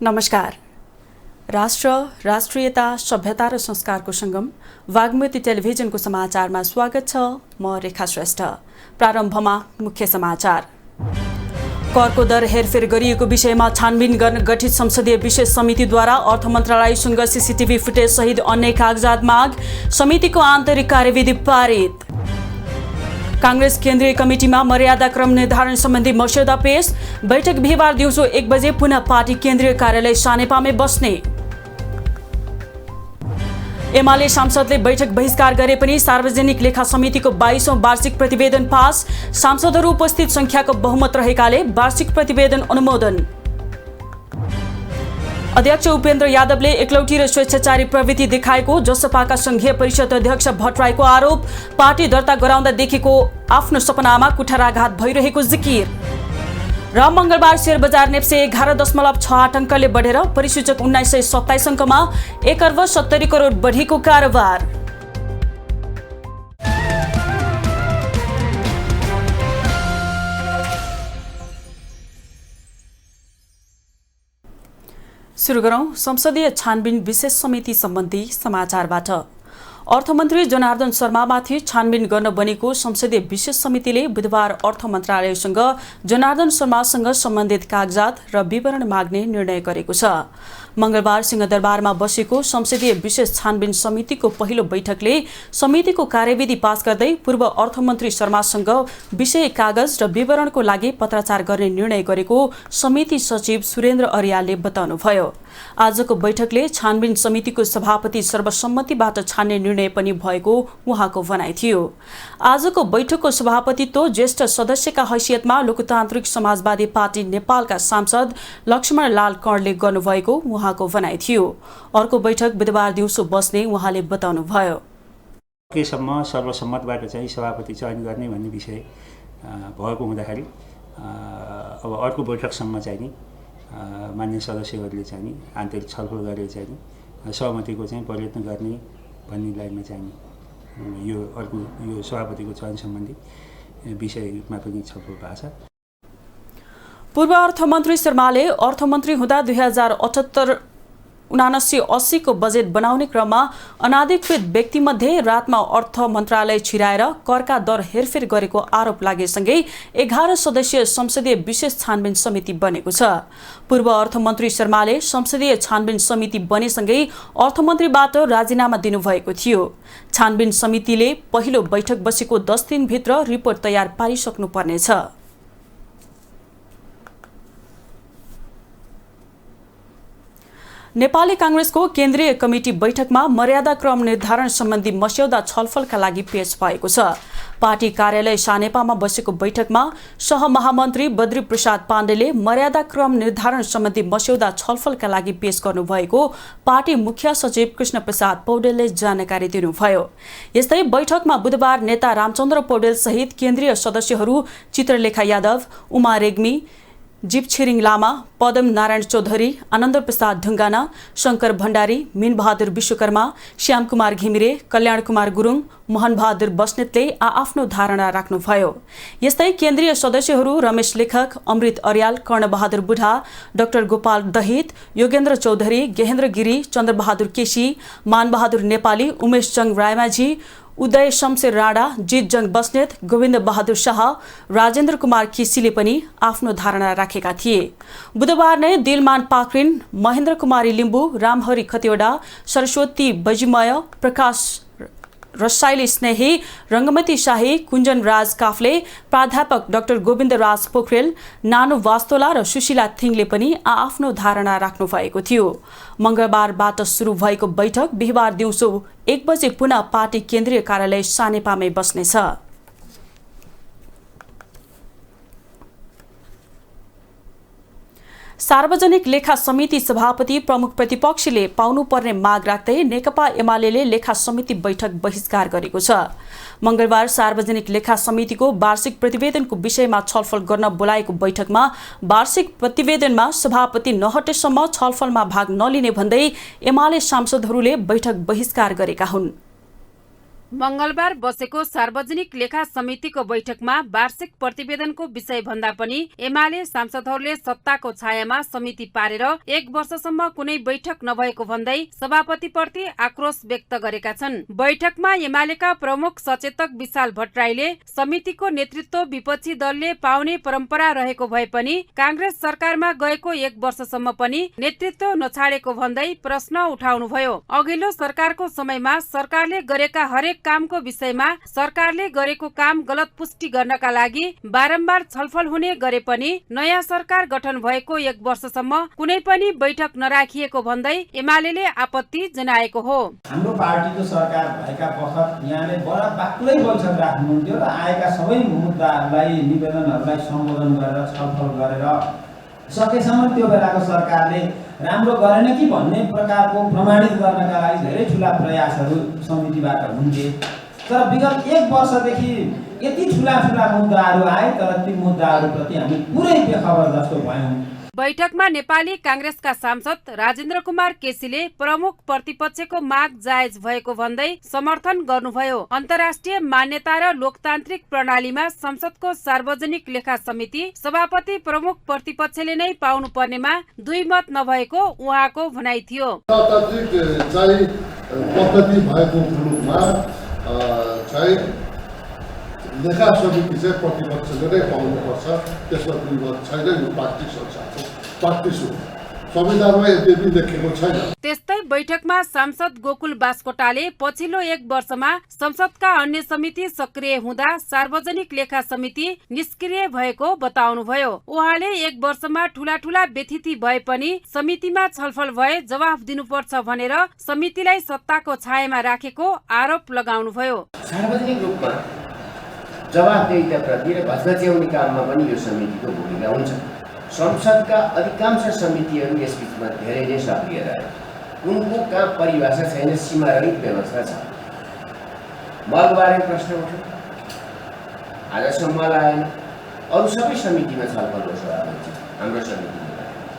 नमस्कार। राष्ट्र, राष्ट्रियता, सभ्यता र संस्कारको संगम वाग्मती टेलिभिजनको समाचारमा स्वागत छ। म रेखा श्रेष्ठ। प्रारम्भमा मुख्य समाचार। करको दर हेरफेर गरिएको विषयमा छानबिन गर्न गठित संसदीय विशेष समितिद्वारा अर्थ मन्त्रालयसँग सीसीटीभी फुटेज सहित अन्य कागजात माग। समितिको आन्तरिक कार्यविधि पारित। कांग्रेस केन्द्रीय कमिटीमा मर्यादा क्रम निर्धारण सम्बन्धी मस्यौदा पेश। बैठक बिहीबार दिउँसो 1 बजे पुनः पार्टी केन्द्रीय कार्यालय सानेपामै बस्ने। एमाले सांसदले बैठक बहिष्कार गरे पनि सार्वजनिक लेखा समितिको 22औं वार्षिक प्रतिवेदन पास। सांसदहरू उपस्थित संख्याको बहुमत रहेकाले वार्षिक प्रतिवेदन अनुमोदन। अध्यक्ष उपेन्द्र यादवले एकलौटी र स्वेच्छाचारी प्रवृत्ति देखाएको जसपाका संघीय परिषद अध्यक्ष भट्टराईको आरोप। पार्टी दर्ता गराउँदादेखिको आफ्नो सपनामा कुठाराघात भइरहेको जिकिर। र मंगलबार शेयर बजार नेप्से 11.68 अङ्कले बढेर परिसूचक 1927 अङ्कमा 1 अर्ब 70 करोड बढीको कारोबार। सुरु गरौं संसदीय छानबिन विशेष समिति सम्बन्धी समाचारबाट। अर्थमन्त्री जनार्दन शर्मामाथि छानबिन गर्न बनेको संसदीय विशेष समितिले बुधबार अर्थ मन्त्रालयसँग जनार्दन शर्मासँग सम्बन्धित कागजात र विवरण माग्ने निर्णय गरेको छ। मंगलबार सिंहदरबारमा बसेको संसदीय विशेष छानबिन समितिको पहिलो बैठकले समितिको कार्यविधि पास गर्दै पूर्व अर्थमन्त्री शर्मासँग विषय कागज र विवरणको लागि पत्राचार गर्ने निर्णय गरेको समिति सचिव सुरेन्द्र अर्यालले बताउनुभयो। आजको बैठकले छानबिन समितिको सभापति सर्वसम्मतिबाट छान्ने निर्णय पनि भएको उहाँको भनाइ थियो। आजको बैठकको सभापतित्व ज्येष्ठ सदस्यका हैसियतमा लोकतान्त्रिक समाजवादी पार्टी नेपालका सांसद लक्ष्मण लाल कर्णले गर्नुभएको उहाँको भनाइ थियो। अर्को बैठक बुधबार दिउँसो बस्ने उहाँले बताउनुभयो। केसम्म सर्वसम्मतबाट चाहिँ सभापति चयन गर्ने भन्ने विषय भएको हुँदाखेरि अब अर्को बैठकसम्म चाहिँ नि मान्य सदस्यहरूले चाहिँ नि आन्तरिक छलफल गरेर चाहिँ नि सहमतिको चाहिँ प्रयत्न गर्ने भन्ने लाइनमा चाहिँ यो सभापतिको चयन सम्बन्धी विषयमा पनि छलफल भएको छ। पूर्व अर्थमन्त्री शर्माले अर्थमन्त्री हुँदा 2078-79-80 को बजेट बनाउने क्रममा अनाधिकृत व्यक्तिमध्ये रातमा अर्थ मन्त्रालय छिराएर करका दर हेरफेर गरेको आरोप लागेसँगै 11 सदस्यीय संसदीय विशेष छानबिन समिति बनेको छ। पूर्व अर्थमन्त्री शर्माले संसदीय छानबिन समिति बनेसँगै अर्थमन्त्रीबाट राजीनामा दिनुभएको थियो। छानबिन समितिले पहिलो बैठक बसेको 10 दिनभित्र रिपोर्ट तयार पारिसक्नुपर्नेछ। नेपाली कांग्रेसको केन्द्रीय कमिटी बैठकमा मर्यादा क्रम निर्धारण सम्बन्धी मस्यौदा छलफलका लागि पेश भएको छ। पार्टी कार्यालय सानेपामा बसेको बैठकमा सहमहामन्त्री बद्री प्रसाद पाण्डेले मर्यादा क्रम निर्धारण सम्बन्धी मस्यौदा छलफलका लागि पेश गर्नुभएको पार्टी मुख्य सचिव कृष्ण प्रसाद पौडेलले जानकारी दिनुभयो। यस्तै बैठकमा बुधबार नेता रामचन्द्र पौडेल सहित केन्द्रीय सदस्यहरू चित्रलेखा यादव, उमा रेग्मी, जीव छिरिङ लामा, पदम नारायण चौधरी, आनन्द प्रसाद ढुङ्गाना, शंकर भण्डारी, मीन बहादुर विश्वकर्मा, श्याम कुमार घिमिरे, कल्याण कुमार गुरुङ, मोहन बहादुर बस्नेतले आफ्नो धारणा राख्नुभयो। यस्तै केन्द्रीय सदस्यहरू रमेश लेखक, अमृत अर्याल, कर्णबहादुर बुढा, डाक्टर गोपाल दहित, योगेन्द्र चौधरी, गेहेन्द्र गिरी, चन्द्रबहादुर केसी, मानबहादुर नेपाली, उमेश जङ रायमाझी, उदय शमशेर राणा, जीत जङ बस्नेत, गोविन्द बहादुर शाह, राजेन्द्र कुमार केसीले पनि आफ्नो धारणा राखेका थिए। बुधबार नै दिलमान पाखरिन, महेन्द्र कुमारी लिम्बू, रामहरि खतिवडा, सरस्वती बजिमय, प्रकाश रसाइली स्नेही, रङ्गमती शाही, कुञ्जन राज काफले, प्राध्यापक डाक्टर गोविन्द राज पोखरेल, नानु वास्तोला र सुशीला थिङले पनि आफ्नो धारणा राख्नु भएको थियो। मंगलबारबाट सुरु भएको बैठक बिहीबार दिउँसो 1 बजे पुनः पार्टी केन्द्रीय कार्यालय सानेपामै बस्नेछ। सार्वजनिक लेखा समिति सभापति प्रमुख प्रतिपक्षीले पाउनुपर्ने माग राख्दै नेकपा एमालेले लेखा समिति बैठक बहिष्कार गरेको छ। मंगलबार सार्वजनिक लेखा समितिको वार्षिक प्रतिवेदनको विषयमा छलफल गर्न बोलाएको बैठकमा वार्षिक प्रतिवेदनमा सभापति नहटेसम्म छलफलमा भाग नलिने भन्दै एमाले सांसदहरूले बैठक बहिष्कार गरेका हुन्। मंगलबार बसेको सार्वजनिक लेखा समितिको बैठकमा वार्षिक प्रतिवेदनको विषय भन्दा पनि एमाले सांसदहरूले सत्ताको छायामा समिति पारेर 1 वर्षसम्म कुनै बैठक नभएको भन्दै सभापतिप्रति आक्रोश व्यक्त गरेका छन्। बैठकमा एमालेका प्रमुख सचेतक विशाल भट्टराईले समितिको नेतृत्व विपक्षी दलले पाउने परम्परा रहेको भए पनि कांग्रेस सरकारमा गएको 1 वर्षसम्म पनि नेतृत्व नछाडेको भन्दै प्रश्न उठाउनुभयो। अघिल्लो सरकारको समयमा सरकारले गरेका हरेक कामको विषयमा सरकारले गरेको काम गलत पुष्टि गर्नका लागि बारम्बार छलफल हुने गरे पनि नयाँ सरकार गठन भएको 1 वर्षसम्म कुनै पनि बैठक नराखिएको भन्दै एमालेले आपत्ति जनाएको हो। हाम्रो पार्टीको सरकार भएका बखत यहाँले बडा बाक्लै बैठक राख्नुहुन्थ्यो र आएका सबै मुद्दाहरूलाई निवेदनहरूलाई सम्बोधन गरेर छलफल गरेर सकेसम्म त्यो बेलाको सरकारले राम्रो गरेन कि भन्ने प्रकारको प्रमाणित गर्नका लागि धेरै ठुला प्रयासहरू समितिबाट हुन्थे। तर विगत 1 वर्षदेखि यति ठुला मुद्दाहरू आए तर ती मुद्दाहरूप्रति हामी पुरै बेखबर जस्तो भयौँ। बैठकमा नेपाली कांग्रेसका सांसद राजेन्द्र कुमार केसीले प्रमुख प्रतिपक्षको माग जायज भएको भन्दै समर्थन गर्नुभयो। अन्तर्राष्ट्रिय मान्यता र लोकतान्त्रिक प्रणालीमा संसदको सार्वजनिक लेखा समिति सभापति प्रमुख प्रतिपक्षले नै पाउनु पर्नेमा दुई मत नभएको उहाँको भनाइ थियो। लेखा समिति चाहिँ प्रतिपक्षले नै पाउनुपर्छ, त्यसमा दुई मत छैन। यो प्र्याक्टिस हो, संविधानमा यद्यपि लेखेको छैन। त्यस्तै बैठकमा सांसद गोकुल बास्कोटाले पछिल्लो 1 वर्षमा संसदका अन्य समिति सक्रिय हुँदा सार्वजनिक लेखा समिति निष्क्रिय भएको बताउनुभयो। उहाँले 1 वर्षमा ठूला व्यथिति भए पनि समितिमा छलफल भए जवाफ दिनुपर्छ भनेर समितिलाई सत्ताको छायामा राखेको आरोप लगाउनुभयो। सार्वजनिक रूपमा जवाफदेहिताप्रति र भ्रष्टाचारउने काममा पनि यो समितिको भूमिका हुन्छ। संसदका अधिकांश समितिहरू यस बीचमा धेरै नै सक्रिय रहे। उनको कहाँ परिभाषा छैन, सीमारहित व्यवस्था छ। मगबारे प्रश्न उठ्यो, आजसम्म आएन। अरू सबै समितिमा छलफल हो, हाम्रो समिति।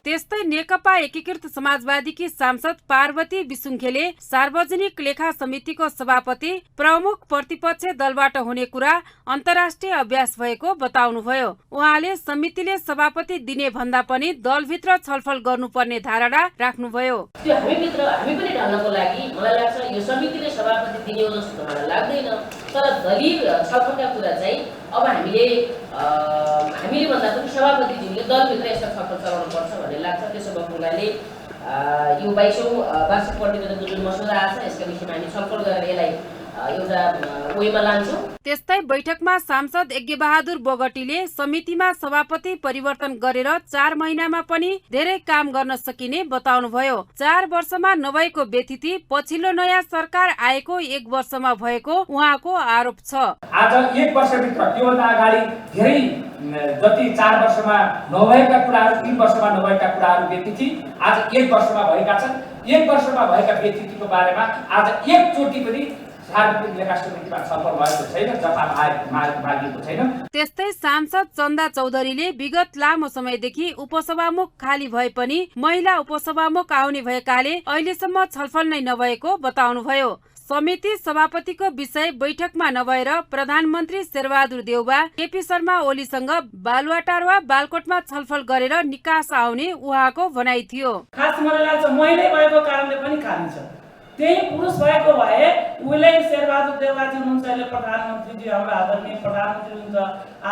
त्यस्तै नेकपा एकीकृत समाजवादीकी सांसद पार्वती विसुङखेले सार्वजनिक लेखा समितिको सभापति प्रमुख प्रतिपक्ष दलबाट हुने कुरा अन्तर्राष्ट्रिय अभ्यास भएको बताउनुभयो। उहाँले समितिले सभापति दिने भन्दा पनि दलभित्र छलफल गर्नुपर्ने धारणा राख्नुभयो। त्यो हामी पनि ढल्नको लागि मलाई लाग्छ यो समितिले सभापति दिने हो जस्तो त मलाई लाग्दैन। तर दलीय छलफलका कुरा चाहिँ अब हामीले भन्दा पनि सभापतिज्यूले दलभित्र यस्ता छलफल चलाउनु पर्छ भन्ने लाग्छ। त्यसो भएको हुनाले यो 22औं वार्षिक प्रतिवेदनको जुन मसौदा आछ यसका विषयमा हामी छलफल गरेर यसलाई एउटा वेमा लान्छौँ। त्यस्तै बैठकमा सांसद यज्ञबहादुर बोगटीले समितिमा सभापति परिवर्तन गरेर 4 महिनामा पनि धेरै काम गर्न सकिने बताउनुभयो। 4 वर्षमा नभएको व्यथिति पछिल्लो नयाँ सरकार आएको 1 वर्षमा भएको उहाँको आरोप छ। आज 1 वर्षभित्र त्योभन्दा अगाडि धेरै जति 4 वर्षमा नभएका कुराहरू 3 वर्षमा नभएका कुराहरू व्यथिति आज 1 वर्षमा भएका छन्। 1 वर्षमा भएका व्यथितिको बारेमा आज एकचोटि पनि सार्वजनिक लेखा समितिमा छलफल भएको छैन, जवाफ मागिएको छैन। त्यस्तै सांसद चन्दा चौधरीले विगत लामो समयदेखि उपसभामुख खाली भए पनि महिला उपसभामुख आउने भएकाले अहिलेसम्म छलफल नै नभएको बताउनुभयो। समिति सभापतिको विषय बैठकमा नभएर प्रधानमन्त्री शेरबहादुर देउबा केपी शर्मा ओलीसँग बालुवाटार वा बालकोटमा छलफल गरेर निकास आउने उहाँको भनाइ थियो। खास मलाई लाग्छ महिला भएको कारणले पनि खाली छ। त्यही पुरुष भएको भए उहिले शेरबहादुर देउबाजी हुनुहुन्छ, अहिले प्रधानमन्त्रीजी हाम्रो आदरणीय प्रधानमन्त्री हुनुहुन्छ,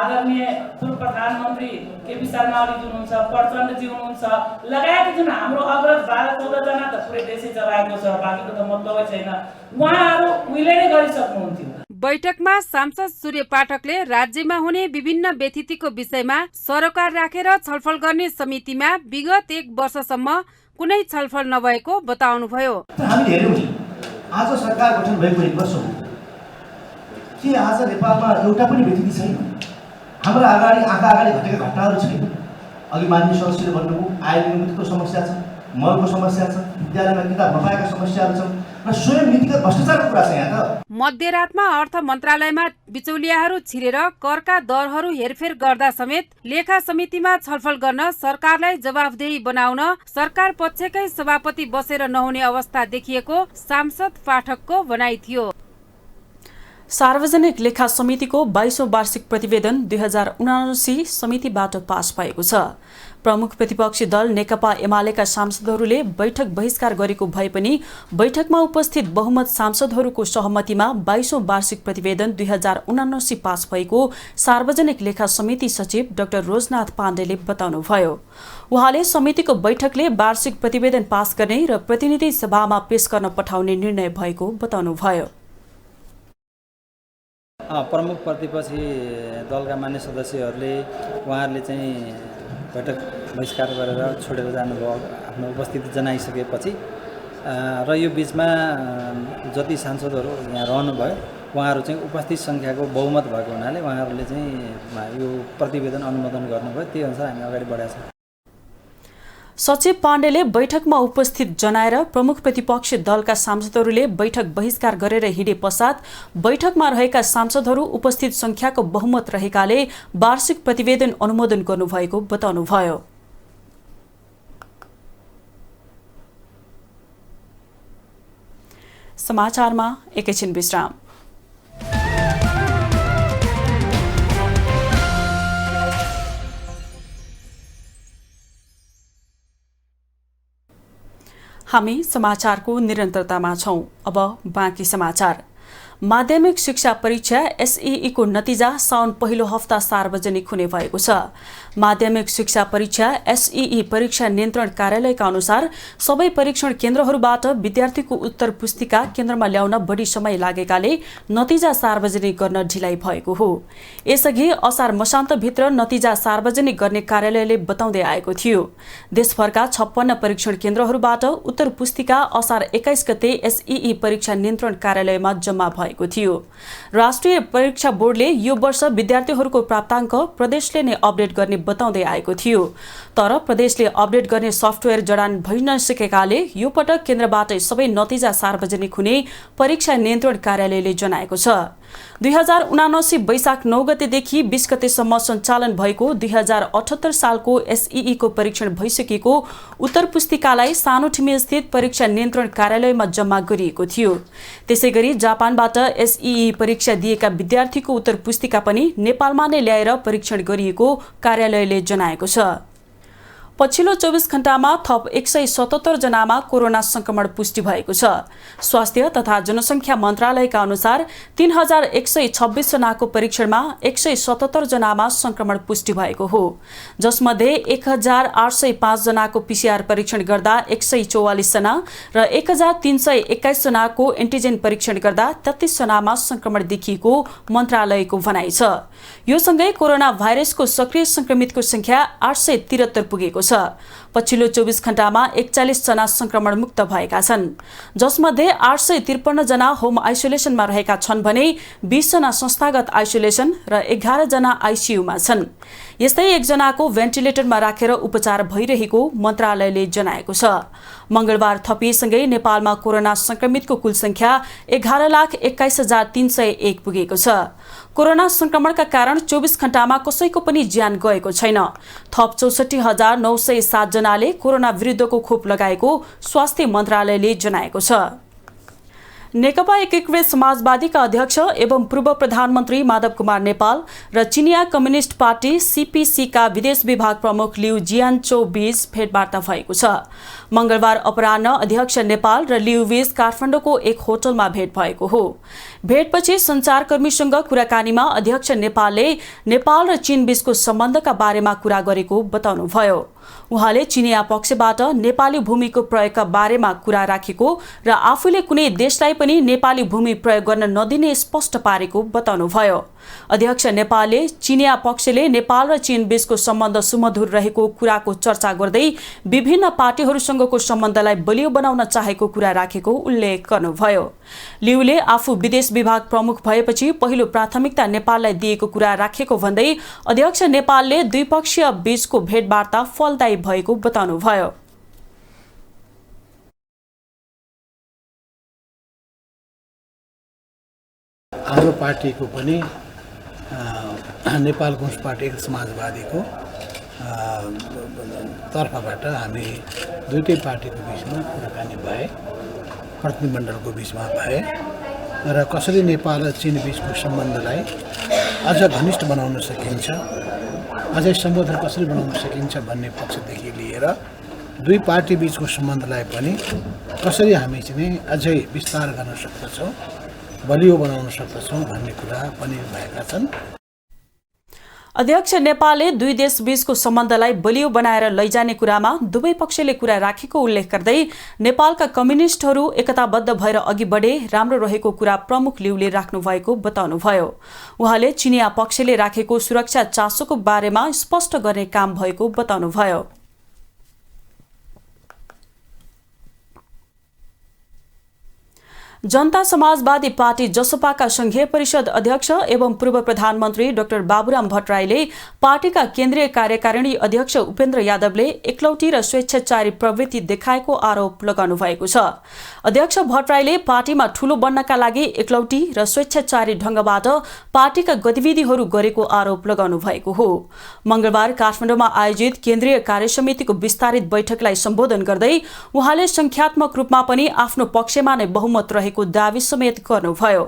आदरणीय पूर्व प्रधानमन्त्री केपी शर्मा ओली हुनुहुन्छ, प्रचण्डजी हुनुहुन्छ, लगायत जुन हाम्रो अग्रज 12-14 जना त पुरै देशै चलाएको छ, बाँकीको त मतलबै छैन। उहाँहरू उहिले नै गरिसक्नुहुन्थ्यो। बैठकमा सांसद सूर्य पाठकले राज्यमा हुने विभिन्न व्यथितिको विषयमा सरोकार राखेर छलफल गर्ने समितिमा विगत 1 वर्षसम्म कुनै छलफल नभएको बताउनुभयो। हामी हेर्यौं आज सरकार गठन भएको 1 वर्ष हो के आज नेपालमा एउटा पनि व्यथिति छैन। हाम्रो आँखा अगाडि घटेका घटनाहरू छैन। अघि माननीय सदस्यले भन्नुभयो आय नियमितको समस्या छ, मलको समस्या छ, विद्यालयमा किताब नपाएका समस्याहरू छन् र स्वयं नीतिगत भ्रष्टाचारको कुरा छ। यहाँ त मध्यरातमा अर्थ मन्त्रालयमा बिचौलियाहरू छिरेर करका दरहरू हेरफेर गर्दा समेत लेखा समितिमा छलफल गर्न सरकारलाई जवाफदेही बनाउन सरकार पक्षकै सभापति बसेर नहुने अवस्था देखिएको सांसद पाठकको भनाइ थियो। सार्वजनिक लेखा समितिको 22औं वार्षिक प्रतिवेदन 2079 समितिबाट पास भएको छ। प्रमुख प्रतिपक्षी दल नेकपा एमालेका सांसदहरूले बैठक बहिष्कार गरेको भए पनि बैठकमा उपस्थित बहुमत सांसदहरूको सहमतिमा 22औं वार्षिक प्रतिवेदन 2079 पास भएको सार्वजनिक लेखा समिति सचिव डाक्टर रोजनाथ पाण्डेले बताउनुभयो। उहाँले समितिको बैठकले वार्षिक प्रतिवेदन पास गर्ने र प्रतिनिधि सभामा पेश गर्न पठाउने निर्णय भएको बताउनुभयो। प्रमुख प्रतिपक्षी दलका मान्य सदस्यहरूले उहाँहरूले चाहिँ बैठक बहिष्कार गरेर छोडेर जानुभयो, आफ्नो उपस्थिति जनाइसकेपछि र यो बिचमा जति सांसदहरू यहाँ रहनुभयो उहाँहरू चाहिँ उपस्थित सङ्ख्याको बहुमत भएको हुनाले उहाँहरूले चाहिँ यो प्रतिवेदन अनुमोदन गर्नुभयो। त्यही अनुसार हामी अगाडि बढाएका छौँ। सचिव पाण्डेले बैठकमा उपस्थित जनाएर प्रमुख प्रतिपक्षी दलका सांसदहरूले बैठक बहिष्कार गरेर हिँडे पश्चात बैठकमा रहेका सांसदहरू उपस्थित संख्याको बहुमत रहेकाले वार्षिक प्रतिवेदन अनुमोदन गर्नुभएको बताउनुभयो। समाचारमा एकैछिन विश्राम। हामी समाचारको निरन्तरतामा छौं। अब बाँकी समाचार। माध्यमिक शिक्षा परीक्षा एसईई को नतिजा साउन पहिलो हप्ता सार्वजनिक हुने भएको छ। माध्यमिक शिक्षा परीक्षा एसईई परीक्षा नियन्त्रण कार्यालयका अनुसार सबै परीक्षण केन्द्रहरूबाट विद्यार्थीको उत्तर पुस्तिका केन्द्रमा ल्याउन बढी समय लागेकाले नतिजा सार्वजनिक गर्न ढिलाइ भएको हो। यसअघि असार मसान्तभित्र नतिजा सार्वजनिक गर्ने कार्यालयले बताउँदै आएको थियो। देशभरका 56 परीक्षण केन्द्रहरूबाट उत्तर पुस्तिका असार 21 गते एसईई परीक्षा नियन्त्रण कार्यालयमा जम्मा भएको थियो। राष्ट्रिय परीक्षा बोर्डले यो वर्ष विद्यार्थीहरूको प्राप्ताङ्क प्रदेशले नै अपडेट गर्ने बताउँदै आएको थियो। तर प्रदेशले अपडेट गर्ने सफ्टवेयर जडान भइ नसकेकाले यो पटक केन्द्रबाटै सबै नतिजा सार्वजनिक हुने परीक्षा नियन्त्रण कार्यालयले जनाएको छ। 2079 वैशाख 9 गतेदेखि 20 गतेसम्म सञ्चालन भएको 2078 सालको एसईई को परीक्षण भइसकेको उत्तर पुस्तिकालाई सानोठिमी स्थित परीक्षा नियन्त्रण कार्यालयमा जम्मा गरिएको थियो। त्यसैगरी जापानबाट एसईई परीक्षा दिएका विद्यार्थीको उत्तर पुस्तिका पनि नेपालमा नै ल्याएर परीक्षण गरिएको कार्यालयले जनाएको छ। पछिल्लो 24 घण्टामा थप 177 जनामा कोरोना संक्रमण पुष्टि भएको छ। स्वास्थ्य तथा जनसङ्ख्या मन्त्रालयका अनुसार 3126 जनाको परीक्षणमा 177 जनामा संक्रमण पुष्टि भएको हो, जसमध्ये 1805 जनाको पीसीआर परीक्षण गर्दा 144 जना र 1321 जनाको एन्टिजेन परीक्षण गर्दा 33 जनामा संक्रमण देखिएको मन्त्रालयको भनाइ छ। यो सँगै कोरोना भाइरसको सक्रिय संक्रमितको संख्या 873 पुगेको छ। पछिल्लो 24 घण्टामा 41 जना संक्रमण मुक्त भएका छन्, जसमध्ये 853 जना होम आइसोलेसनमा रहेका छन् भने 20 जना संस्थागत आइसोलेसन र 11 जना आइसियुमा छन्। यस्तै 1 जनाको भेन्टिलेटरमा राखेर उपचार भइरहेको मन्त्रालयले जनाएको छ। मंगलबार थपिएसँगै नेपालमा कोरोना संक्रमितको कुल संख्या 11,21,301 पुगेको छ। कोरोना संक्रमणका कारण 24 घण्टामा कसैको पनि ज्यान गएको छैन। थप 64,907 जनाले कोरोना विरुद्धको खोप लगाएको स्वास्थ्य मन्त्रालयले जनाएको छ। नेकपा एकीकृत समाजवादीका अध्यक्ष एवं पूर्व प्रधानमन्त्री माधव कुमार नेपाल र चिनिया कम्युनिस्ट पार्टी सीपीसीका विदेश विभाग प्रमुख लिउ जियान्चो बीच भेटवार्ता भएको छ। मंगलबार अपराह्न अध्यक्ष नेपाल र लिउ बीच काठमाडौँको एक होटलमा भेट भएको हो। भेटपछि सञ्चारकर्मीसँग कुराकानीमा अध्यक्ष नेपालले नेपाल र चीन बीचको सम्बन्धका बारेमा कुरा गरेको बताउनुभयो। उहाँले चिनिया पक्षबाट नेपाली भूमिको प्रयोगका बारेमा कुरा राखेको र आफूले कुनै देशलाई पनि नेपाली भूमि प्रयोग गर्न नदिने स्पष्ट पारेको बताउनुभयो। अध्यक्ष नेपालले चिनिया पक्षले नेपाल र चीन बीचको सम्बन्ध सुमधुर रहेको कुराको चर्चा गर्दै विभिन्न पार्टीहरूसँगको सम्बन्धलाई बलियो बनाउन चाहेको कुरा राखेको उल्लेख गर्नुभयो। लिउले आफू विदेश विभाग प्रमुख भएपछि पहिलो प्राथमिकता नेपाललाई दिएको कुरा राखेको भन्दै अध्यक्ष नेपालले द्विपक्षीय बीचको भेटवार्ता फलदायी भएको बताउनुभयो। हाम्रो पार्टीको पनि नेपाल कम्युनिस्ट पार्टी समाजवादीको तर्फबाट हामी दुईटै पार्टीको बिचमा कुराकानी भए, प्रतिनिधिमण्डलको बिचमा भए र कसरी नेपाल र चीन बीचको सम्बन्धलाई अझ घनिष्ठ बनाउन सकिन्छ, अझै सम्बोधन कसरी बनाउन सकिन्छ भन्ने पक्षदेखि लिएर दुई पार्टी बीचको सम्बन्धलाई पनि कसरी हामी चाहिँ अझै विस्तार गर्न सक्दछौँ, बलियो बनाउन सक्दछौँ भन्ने कुरा पनि भएका छन्। अध्यक्ष नेपालले दुई देश बीचको सम्बन्धलाई बलियो बनाएर लैजाने कुरामा दुवै पक्षले कुरा राखेको उल्लेख गर्दै नेपालका कम्युनिस्टहरू एकताबद्ध भएर अघि बढे राम्रो रहेको कुरा प्रमुख लिउले राख्नु भएको बताउनुभयो। उहाँले चिनिया पक्षले राखेको सुरक्षा चासोको बारेमा स्पष्ट गर्ने काम भएको बताउनुभयो। जनता समाजवादी पार्टी जसपाका संघीय परिषद अध्यक्ष एवं पूर्व प्रधानमन्त्री डाक्टर बाबुराम भट्टराईले पार्टीका केन्द्रीय कार्यकारिणी अध्यक्ष उपेन्द्र यादवले एकलौटी र स्वेच्छाचारी प्रवृत्ति देखाएको आरोप लगाउनु भएको छ। अध्यक्ष भट्टराईले पार्टीमा ठूलो बन्नका लागि एकलौटी र स्वेच्छाचारी ढंगबाट पार्टीका गतिविधिहरू गरेको आरोप लगाउनु भएको हो। मंगलबार काठमाडौँमा आयोजित केन्द्रीय कार्यसमितिको विस्तारित बैठकलाई सम्बोधन गर्दै उहाँले संख्यात्मक रूपमा पनि आफ्नो पक्षमा नै बहुमत रहेको दावी समेत गर्नुभयो।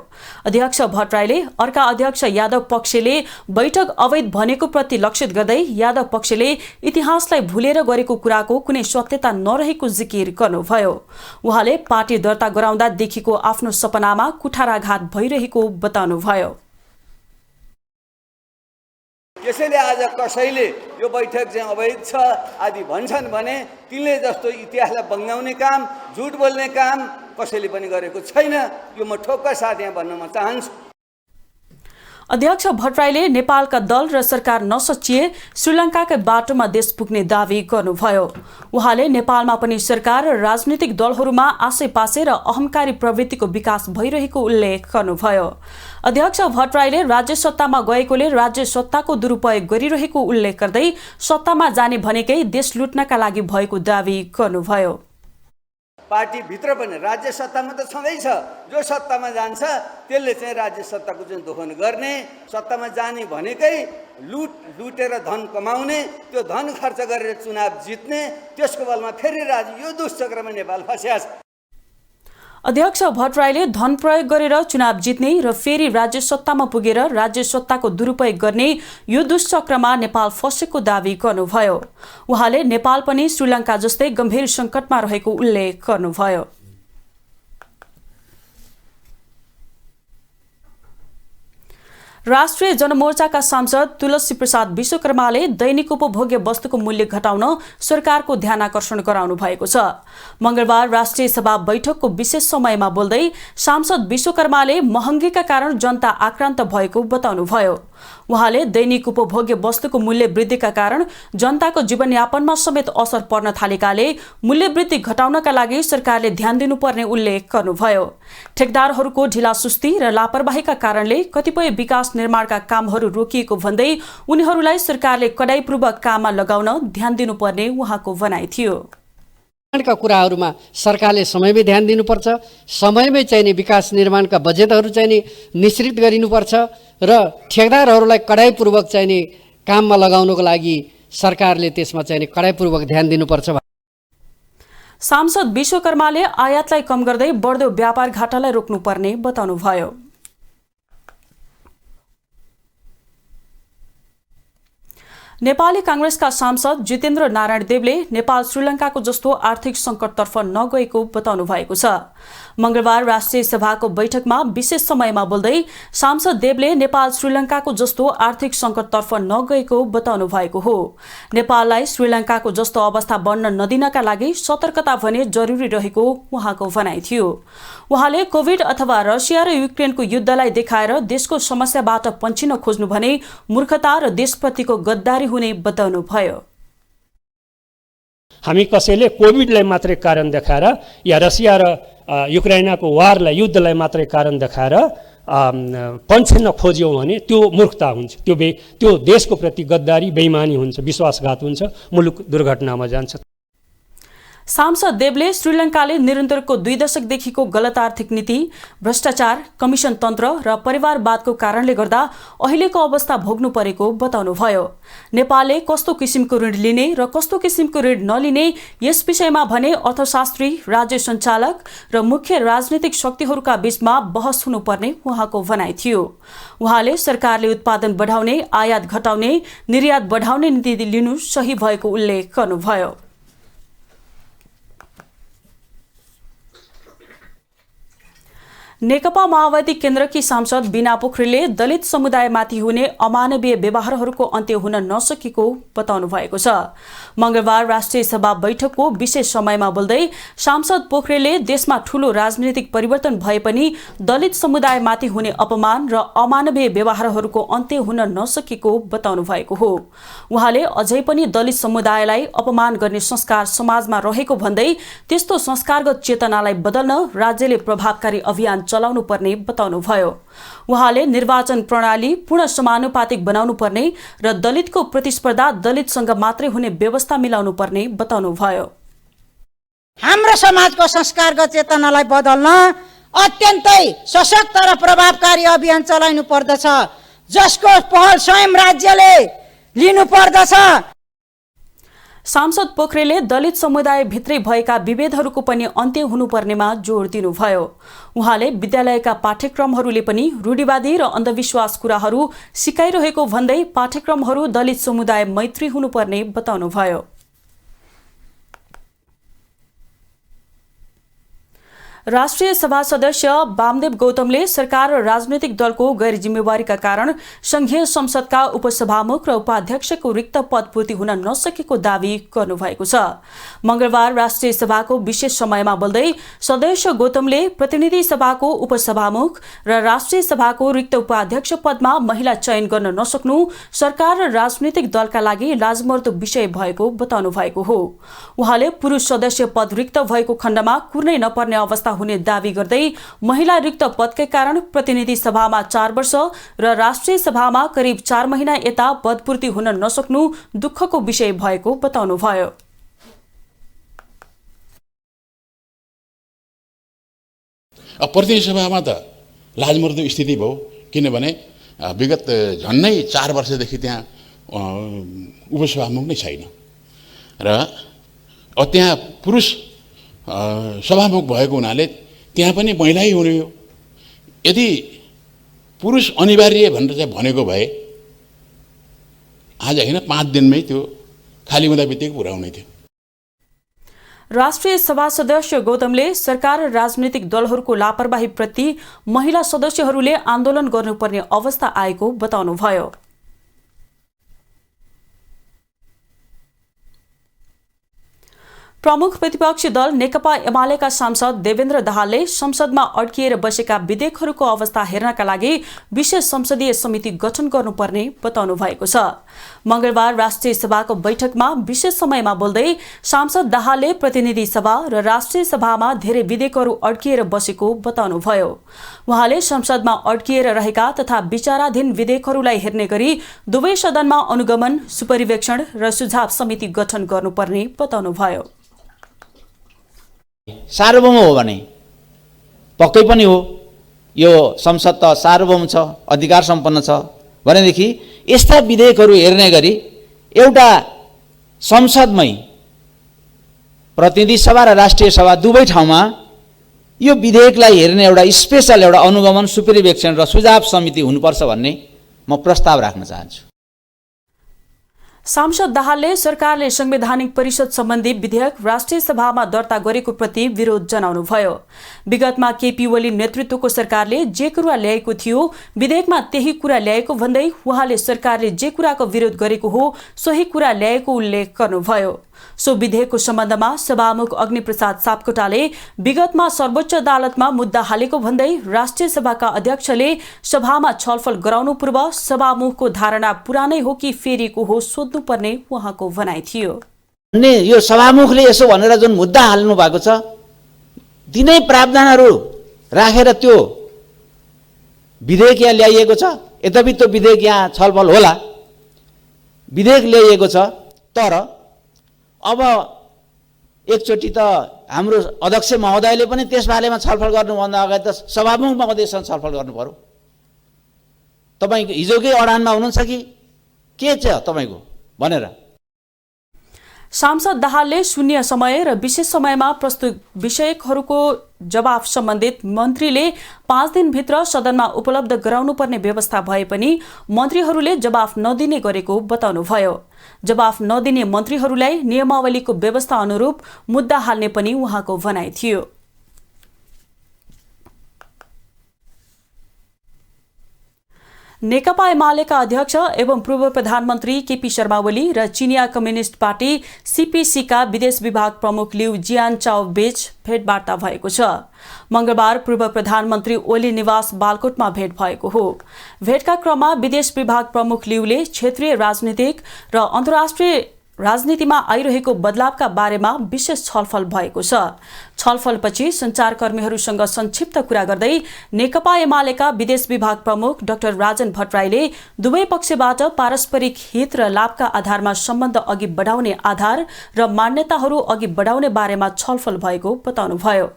अध्यक्ष भट्टराईले अर्का अध्यक्ष यादव पक्षले बैठक अवैध भनेको प्रति लक्षित गर्दै यादव पक्षले इतिहासलाई भुलेर गरेको कुराको कुनै सत्यता नरहेको जिकिर गर्नुभयो। उहाँले पार्टी दर्ता गराउँदा देखिएको आफ्नो सपनामा कुठाराघात भइरहेको बताउनुभयो। त्यसैले आज कसैले यो बैठक चाहिँ अवैध छ आदि भन्छन् भने तिनले जस्तो इतिहासलाई बङ्गाउने काम, झुट बोल्ने काम कसैले पनि गरेको छैन। यो म ठोक्क साथ यहाँ भन्न म चाहन्छु। अध्यक्ष भट्टराईले नेपालका दल र सरकार नसचिए श्रीलङ्काकै बाटोमा देश पुग्ने दावी गर्नुभयो। उहाँले नेपालमा पनि सरकार र राजनीतिक दलहरूमा आसेपासे र अहंकारी प्रवृत्तिको विकास भइरहेको उल्लेख गर्नुभयो। अध्यक्ष भट्टराईले राज्य सत्तामा गएकोले राज्य सत्ताको दुरुपयोग गरिरहेको उल्लेख गर्दै सत्तामा जाने भनेकै देश लुट्नका लागि भएको दावी गर्नुभयो। पार्टीभित्र पनि राज्य सत्तामा त छँदैछ, जो सत्तामा जान्छ त्यसले चाहिँ राज्य सत्ताको चाहिँ दोहन गर्ने, सत्तामा जाने भनेकै लुटेर धन कमाउने, त्यो धन खर्च गरेर चुनाव जित्ने, त्यसको बलमा फेरि यो दुष्चक्रमा नेपाल फस्या छ। अध्यक्ष भट्टराईले धन प्रयोग गरेर चुनाव जित्ने र फेरि राज्य सत्तामा पुगेर राज्य सत्ताको दुरुपयोग गर्ने यो दुष्चक्रमा नेपाल फसेको दावी गर्नुभयो। उहाँले नेपाल पनि श्रीलङ्का जस्तै गम्भीर संकटमा रहेको उल्लेख गर्नुभयो। राष्ट्रिय जनमोर्चाका सांसद तुलसी प्रसाद विश्वकर्माले दैनिक उपभोग्य वस्तुको मूल्य घटाउन सरकारको ध्यानाकर्षण गराउनु भएको छ। मंगलबार राष्ट्रिय सभा बैठकको विशेष समयमा बोल्दै सांसद विश्वकर्माले महँगीका कारण जनता आक्रान्त भएको बताउनुभयो। उहाँले दैनिक उपभोग्य वस्तुको मूल्य वृद्धिका कारण जनताको जीवनयापनमा समेत असर पर्न थालेकाले मूल्य वृद्धि घटाउनका लागि सरकारले ध्यान दिनुपर्ने उल्लेख गर्नुभयो। ठेकदारहरूको ढिलासुस्ती र लापरवाहीका कारणले कतिपय विकास निर्माणका कामहरू रोकिएको भन्दै उनीहरूलाई सरकारले कडाइपूर्वक काममा लगाउन ध्यान दिनुपर्ने उहाँको भनाइ थियो। का कुराहरूमा सरकारले समयमै ध्यान दिनुपर्छ, समयमै चाहिने विकास निर्माणका बजेटहरू चाहिने निश्चित गरिनुपर्छ र ठेकदारहरूलाई कडाइपूर्वक चाहिने काममा लगाउनको लागि सरकारले त्यसमा चाहिने कडाइपूर्वक ध्यान दिनुपर्छ। सांसद विश्वकर्माले आयातलाई कम गर्दै बढ्दो व्यापार घाटालाई रोक्नुपर्ने बताउनुभयो। नेपाली कांग्रेसका सांसद जितेन्द्र नारायण देवले नेपाल श्रीलङ्काको जस्तो आर्थिक संकटतर्फ नगएको बताउनु भएको छ। मंगलबार राष्ट्रिय सभाको बैठकमा विशेष समयमा बोल्दै सांसद देवले नेपाल श्रीलङ्काको जस्तो आर्थिक संकटतर्फ नगएको बताउनु भएको हो। नेपाललाई श्रीलङ्काको जस्तो अवस्था बन्न नदिनका लागि सतर्कता भने जरुरी रहेको उहाँको भनाइ थियो। उहाँले कोभिड अथवा रसिया र युक्रेनको युद्धलाई देखाएर देशको समस्याबाट पन्छिन खोज्नु भने मूर्खता र देशप्रतिको गद्दारी हुने बताउनुभयो। हामी कसैले कोभिडलाई मात्रै कारण देखाएर या रसिया र युक्रेनको वारलाई युद्धलाई मात्रै कारण देखाएर पन्छिन खोज्यौँ भने त्यो मूर्खता हुन्छ, त्यो देशको प्रति गद्दारी बेइमानी हुन्छ, विश्वासघात हुन्छ, मुलुक दुर्घटनामा जान्छ। सांसद देवले श्रीलङ्काले निरन्तरको 2 दशकदेखिको गलत आर्थिक नीति, भ्रष्टाचार, कमिसन तन्त्र र परिवारवादको कारणले गर्दा अहिलेको अवस्था भोग्नु परेको बताउनुभयो। नेपालले कस्तो किसिमको ऋण लिने र कस्तो किसिमको ऋण नलिने यस विषयमा भने अर्थशास्त्री, राज्य सञ्चालक र मुख्य राजनीतिक शक्तिहरूका बीचमा बहस हुनुपर्ने उहाँको भनाइ थियो। उहाँले सरकारले उत्पादन बढाउने, आयात घटाउने, निर्यात बढाउने नीति लिनु सही भएको उल्लेख गर्नुभयो। नेकपा माओवादी केन्द्रकी सांसद बीना पोखरेलले दलित समुदायमाथि हुने अमानवीय व्यवहारहरूको अन्त्य हुन नसकेको बताउनु भएको छ। मंगलबार राष्ट्रिय सभा बैठकको विशेष समयमा बोल्दै सांसद पोखरेलले देशमा ठूलो राजनीतिक परिवर्तन भए पनि दलित समुदायमाथि हुने अपमान र अमानवीय व्यवहारहरूको अन्त्य हुन नसकेको बताउनु भएको हो। उहाँले अझै पनि दलित समुदायलाई अपमान गर्ने संस्कार समाजमा रहेको भन्दै त्यस्तो संस्कारगत चेतनालाई बदल्न राज्यले प्रभावकारी अभियान चलाउनु पर्ने बताउनुभयो। उहाँले निर्वाचन प्रणाली पूर्ण समानुपातिक बनाउनु पर्ने र दलितको प्रतिस्पर्धा दलितसँग मात्रै हुने व्यवस्था मिलाउनु पर्ने बताउनुभयो। हाम्रो समाजको संस्कारगत चेतनालाई बदल्न अत्यन्तै सशक्त र प्रभावकारी अभियान चलाउनु पर्दछ, जसको पहल स्वयं राज्यले लिनु पर्दछ। सांसद पोखरेलले दलित समुदाय भित्रै भएका विभेदहरूको पनि अन्त्य हुनुपर्नेमा जोड दिनुभयो। उहाँले विद्यालयका पाठ्यक्रमहरूले पनि रूढिवादी र अन्धविश्वास कुराहरू सिकाइरहेको भन्दै पाठ्यक्रमहरू दलित समुदाय मैत्री हुनुपर्ने बताउनुभयो। राष्ट्रिय सभा सदस्य वामदेव गौतमले सरकार र राजनैतिक दलको गैर जिम्मेवारीका कारण संघीय संसदका उपसभामुख र उपाध्यक्षको रिक्त पद पूर्ति हुन नसकेको दावी गर्नुभएको छ। मंगलबार राष्ट्रिय सभाको विशेष समयमा बोल्दै सदस्य गौतमले प्रतिनिधि सभाको उपसभामुख र राष्ट्रिय सभाको रिक्त उपाध्यक्ष पदमा महिला चयन गर्न नसक्नु सरकार र राजनैतिक दलका लागि लाजमर्दो विषय भएको बताउनु भएको हो। उहाँले पुरुष सदस्य पद रिक्त भएको खण्डमा कुर्नै नपर्ने अवस्था हुने दावी गर्दै महिला रिक्त पदकै कारण प्रतिनिधि सभामा 4 वर्ष र राष्ट्रिय सभामा करिब 4 महिना यता पदपूर्ति हुन नसक्नु दुःखको विषय भएको बताउनुभयो। प्रतिनिधि सभामा त लाजमर्दो स्थिति भयो, किनभने विगत झन्नै 4 वर्षदेखि त्यहाँ उपसभामुख नै छैन र त्यहाँ पुरुष सभामुख भएको हुनाले त्यहाँ पनि महिलै हुने हो। यदि पुरुष अनिवार्य भनेर चाहिँ भनेको भए आज होइन 5 दिनमै त्यो खाली हुँदा बित्तिकै पुरा हुने थियो। राष्ट्रिय सभा सदस्य गौतमले सरकार र राजनीतिक दलहरूको लापरवाहीप्रति महिला सदस्यहरूले आन्दोलन गर्नुपर्ने अवस्था आएको बताउनुभयो। प्रमुख प्रतिपक्षी दल नेकपा एमालेका सांसद देवेन्द्र दाहालले संसदमा अड्किएर बसेका विधेयकहरूको अवस्था हेर्नका लागि विशेष संसदीय समिति गठन गर्नुपर्ने बताउनु भएको छ। मंगलबार राष्ट्रिय सभाको बैठकमा विशेष समयमा बोल्दै सांसद दाहालले प्रतिनिधि सभा र राष्ट्रिय सभामा धेरै विधेयकहरू अड्किएर बसेको बताउनुभयो। उहाँले संसदमा अड्किएर रहेका तथा विचाराधीन विधेयकहरूलाई हेर्ने गरी दुवै सदनमा अनुगमन, सुपरिवेक्षण र सुझाव समिति गठन गर्नुपर्ने बताउनुभयो। सार्वभौम हो भने पक्कै पनि हो, यो संसद त सार्वभौम छ, अधिकार सम्पन्न छ भनेदेखि यस्ता विधेयकहरू हेर्ने गरी एउटा संसदमै प्रतिनिधि सभा र राष्ट्रिय सभा दुवै ठाउँमा यो विधेयकलाई हेर्ने एउटा स्पेशल एउटा अनुगमन, सुपरिवेक्षण र सुझाव समिति हुनुपर्छ भन्ने म प्रस्ताव राख्न चाहन्छु। सांसद दाहालले सरकारले संवैधानिक परिषद सम्बन्धी विधेयक राष्ट्रिय सभामा दर्ता गरेको प्रति विरोध जनाउनुभयो। विगतमा केपी ओली नेतृत्वको सरकारले जे कुरा ल्याएको थियो विधेयकमा त्यही कुरा ल्याएको भन्दै उहाँले सरकारले जे कुराको विरोध गरेको हो सोही कुरा ल्याएको उल्लेख गर्नुभयो। सो विधेयकको सम्बन्धमा सभामुख अग्निप्रसाद सापकोटाले विगतमा सर्वोच्च अदालतमा मुद्दा हालेको भन्दै राष्ट्रिय सभाका अध्यक्षले सभामा छलफल गराउनु पूर्व सभामुखको धारणा पुरानै हो कि फेरिएको हो सोध्नुपर्ने उहाँको भनाइ थियो। यो सभामुखले यसो भनेर जुन मुद्दा हाल्नु भएको छ, दिनै प्रावधानहरू राखेर त्यो विधेयक यहाँ ल्याइएको छ, यद्यपि त्यो विधेयक यहाँ छलफल होला, विधेयक ल्याइएको छ, तर अब एकचोटि त हाम्रो अध्यक्ष महोदयले पनि त्यस बारेमा छलफल गर्नुभन्दा अगाडि त सभामुख महोदयसँग छलफल गर्नु पर्यो। तपाईँ हिजोकै अडानमा हुनुहुन्छ कि के छ तपाईँको भनेर। सांसद दाहालले शून्य समय र विशेष समयमा प्रस्तुत विषयकहरूको जवाफ सम्बन्धित मन्त्रीले 5 दिनभित्र सदनमा उपलब्ध गराउनुपर्ने व्यवस्था भए पनि मन्त्रीहरूले जवाफ नदिने गरेको बताउनुभयो। जवाफ नदिने मन्त्रीहरूलाई नियमावलीको व्यवस्था अनुरूप मुद्दा हाल्ने पनि उहाँको भनाइ थियो। नेकपा एमालेका अध्यक्ष एवं पूर्व प्रधानमन्त्री केपी शर्मा ओली र चिनिया कम्युनिस्ट पार्टी सीपीसीका विदेश विभाग प्रमुख लिउ जियानचाओ बीच भेटवार्ता भएको छ। मंगलबार पूर्व प्रधानमन्त्री ओली निवास बालकोटमा भेट भएको हो। भेटका क्रममा विदेश विभाग प्रमुख लिउले क्षेत्रीय राजनीतिक र अन्तर्राष्ट्रिय राजनीतिमा आइरहेको बदलावका बारेमा विशेष छलफल भएको छ। छलफलपछि सञ्चारकर्मीहरूसँग संक्षिप्त कुरा गर्दै नेकपा एमालेका विदेश विभाग प्रमुख डाक्टर राजन भट्टराईले दुवै पक्षबाट पारस्परिक हित र लाभका आधारमा सम्बन्ध अघि बढाउने आधार र मान्यताहरू अघि बढाउने बारेमा छलफल भएको बताउनुभयो।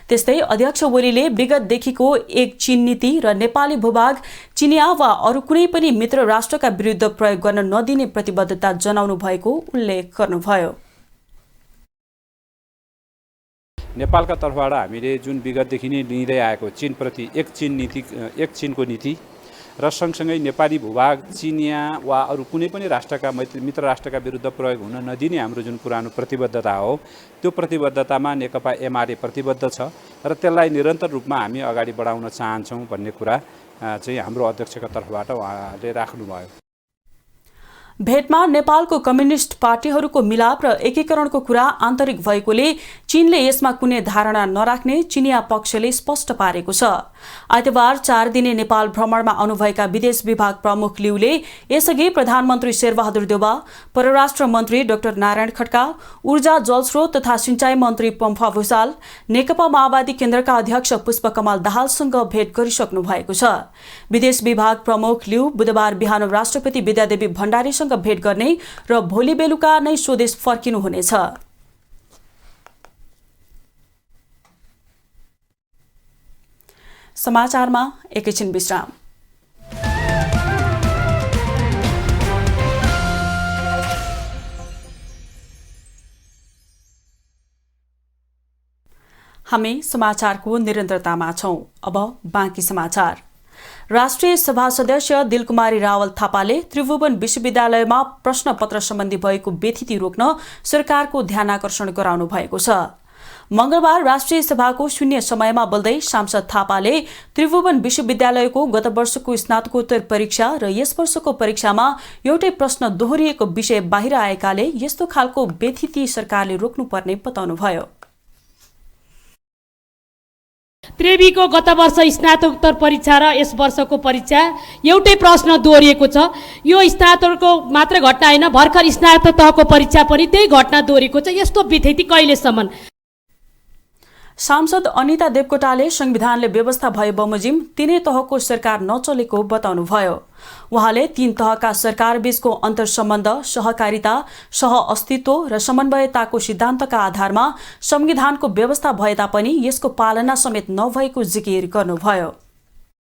त्यस्तै अध्यक्ष ओलीले विगतदेखिको एक चीन नीति र नेपाली भूभाग चिनिया वा अरू कुनै पनि मित्र राष्ट्रका विरुद्ध प्रयोग गर्न नदिने प्रतिबद्धता जनाउनु भएको उल्लेख गर्नुभयो। नेपालका तर्फबाट हामीले जुन विगतदेखि नै लिँदै आएको चीनप्रति एक चीनको नीति र सँगसँगै नेपाली भूभाग चिनिया वा अरू कुनै पनि राष्ट्रका मित्र राष्ट्रका विरुद्ध प्रयोग हुन नदिने हाम्रो जुन पुरानो प्रतिबद्धता हो, त्यो प्रतिबद्धतामा नेकपा एमाले प्रतिबद्ध छ र त्यसलाई निरन्तर रूपमा हामी अगाडि बढाउन चाहन्छौँ भन्ने कुरा चाहिँ हाम्रो अध्यक्षका तर्फबाट उहाँले राख्नुभयो। भेटमा नेपालको कम्युनिस्ट पार्टीहरूको मिलाप र एकीकरणको कुरा आन्तरिक भएकोले चीनले यसमा कुनै धारणा नराख्ने चिनिया पक्षले स्पष्ट पारेको छ। आइतबार 4 दिने नेपाल भ्रमणमा आउनुभएका विदेश विभाग प्रमुख लिउले यसअघि प्रधानमन्त्री शेरबहादुर देउवा, परराष्ट्र मन्त्री डाक्टर नारायण खड्का, ऊर्जा जलस्रोत तथा सिंचाई मन्त्री पम्फा भूषाल, नेकपा माओवादी केन्द्रका अध्यक्ष पुष्पकमल दाहालसँग भेट गरिसक्नु भएको छ। विदेश विभाग प्रमुख लिउ बुधबार बिहान राष्ट्रपति विद्यादेवी भण्डारीसँग भेट गर्ने र भोलि बेलुका नै स्वदेश फर्किनुहुनेछ। समाचारमा एकैछिन विश्राम। हामी समाचारको निरन्तरतामा छौं। अब बाँकी समाचार। राष्ट्रिय सभा सदस्य दिलकुमारी रावल थापाले त्रिभुवन विश्वविद्यालयमा प्रश्नपत्र सम्बन्धी भएको बेथिति रोक्न सरकारको ध्यानाकर्षण गराउनु भएको छ। मंगलबार राष्ट्रिय सभाको शून्य समयमा बोल्दै सांसद थापाले त्रिभुवन विश्वविद्यालयको गत वर्षको स्नातकोत्तर परीक्षा र यस वर्षको परीक्षामा एउटै प्रश्न दोहोरिएको विषय बाहिर आएकाले यस्तो खालको बेथिति सरकारले रोक्नुपर्ने बताउनुभयो। त्रिवीको गत वर्ष स्नातकोत्तर परीक्षा र यस वर्षको परीक्षा एउटै प्रश्न दोहोरिएको छ। यो स्नातकको मात्र घटना होइन, भर्खर स्नातक तहको परीक्षा पनि त्यही घटना दोहोरिएको छ। यस्तो बेथिति कहिलेसम्म? सांसद अनिता देवकोटाले संविधानले व्यवस्था भए बमोजिम तीनै तहको सरकार नचलेको बताउनुभयो। उहाँले 3 तहका सरकार बीचको अन्तर्सम्बन्ध, सहकारिता, सहअस्तित्व र समन्वयताको सिद्धान्तका आधारमा संविधानको व्यवस्था भए तापनि यसको पालना समेत नभएको जिकिर गर्नुभयो।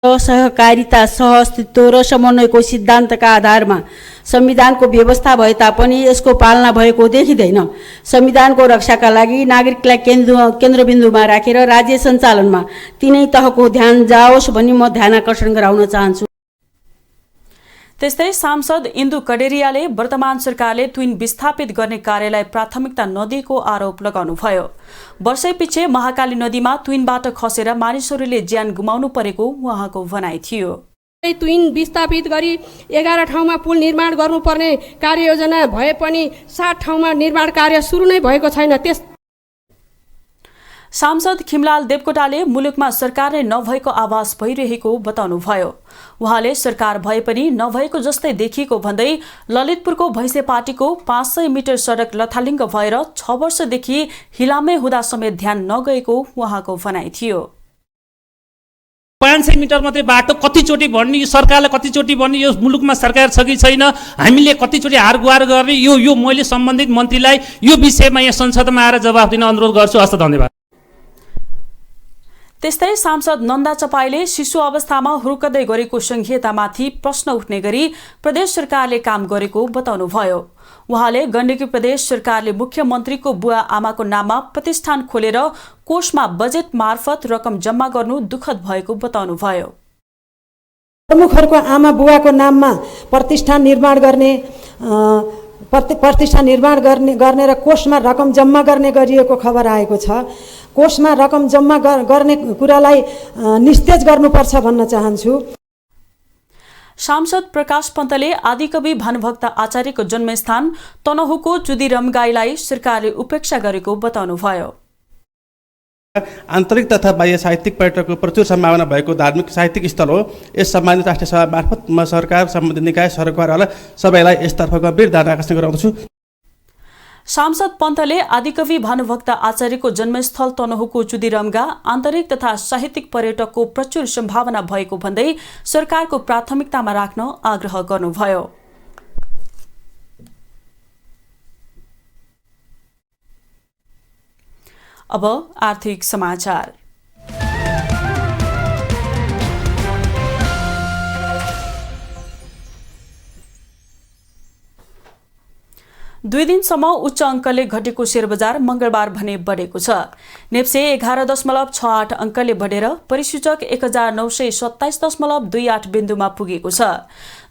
सहकारिता, सहअस्तित्व र समन्वयको सिद्धान्तका आधारमा संविधानको व्यवस्था भए तापनि यसको पालना भएको देखिँदैन। संविधानको रक्षाका लागि नागरिकलाई केन्द्रबिन्दुमा राखेर राज्य सञ्चालनमा तीनै तहको ध्यान जाओस् भनी म ध्यानाकर्षण गराउन चाहन्छु। त्यस्तै सांसद इन्दु कडेरियाले वर्तमान सरकारले ट्विन विस्थापित गर्ने कार्यलाई प्राथमिकता नदिएको आरोप लगाउनुभयो। वर्षैपिछे महाकाली नदीमा ट्विनबाट खसेर मानिसहरूले ज्यान गुमाउनु परेको उहाँको भनाइ थियो। ट्विन विस्थापित गरी 11 ठाउँमा पुल निर्माण गर्नुपर्ने कार्ययोजना भए पनि 60 ठाउँमा निर्माण कार्य सुरु नै भएको छैन। सांसद खिमलाल देवकोटाले मुलुकमा सरकार नै नभएको आभास भइरहेको बताउनुभयो। उहाँले सरकार भए पनि नभएको जस्तै देखिएको भन्दै ललितपुरको भैँसेपाटीको 500 मिटर सडक लथालिङ्ग भएर 6 वर्षदेखि हिलामै हुँदा समेत ध्यान नगएको उहाँको भनाइ थियो। 500 मिटर मात्रै बाटो कतिचोटि भन्ने, यो सरकारलाई कतिचोटि भन्ने, यो मुलुकमा सरकार छ कि छैन, हामीले कतिचोटि हारगुहार गर्ने, यो मैले सम्बन्धित मन्त्रीलाई यो विषयमा यहाँ संसदमा आएर जवाफ दिन अनुरोध गर्छु। हस्त, धन्यवाद। त्यस्तै सांसद नन्दा चपाईले शिशु अवस्थामा हुर्कदै गरेको संहितामाथि प्रश्न उठ्ने गरी प्रदेश सरकारले काम गरेको बताउनुभयो। उहाँले गण्डकी प्रदेश सरकारले मुख्यमन्त्रीको बुवा आमाको नाममा प्रतिष्ठान खोलेर कोषमा बजेट मार्फत रकम जम्मा गर्नु दुःखद भएको बताउनुभयो। प्रमुखहरूको आमा बुवाको नाममा प्रतिष्ठान निर्माण गर्ने र कोषमा रकम जम्मा गर्ने गरिएको खबर आएको छ। कोषमा रकम जम्मा गर्ने कुरालाई निस्तेज गर्नुपर्छ भन्न चाहन्छु। सांसद प्रकाश पन्तले आदिकवि भानुभक्त आचार्यको जन्मस्थान तनहुको चुदिरमगाईलाई सरकारले उपेक्षा गरेको बताउनुभयो। आन्तरिक तथा बाह्य साहित्यिक पर्यटकको प्रचुर सम्भावना भएको धार्मिक साहित्यिक स्थल हो। यस सम्मानित राष्ट्रिय सभा मार्फत म सरकार, सम्बन्धित निकाय, सरकारवाला सबैलाई यसतर्फ गम्भीर ध्यान आकर्षण गराउँदछु। सांसद पन्तले आदिकवि भानुभक्त आचार्यको जन्मस्थल तनहुको चुदिरमगा आन्तरिक तथा साहित्यिक पर्यटकको प्रचुर सम्भावना भएको भन्दै सरकारको प्राथमिकतामा राख्न आग्रह गर्नुभयो। अब आर्थिक समाचार। दुई दिनसम्म उच्च अङ्कले घटेको शेयर बजार मंगलबार भने बढेको छ। नेप्से 11.68 अङ्कले बढेर परिसूचक 1927.28 बिन्दुमा पुगेको छ।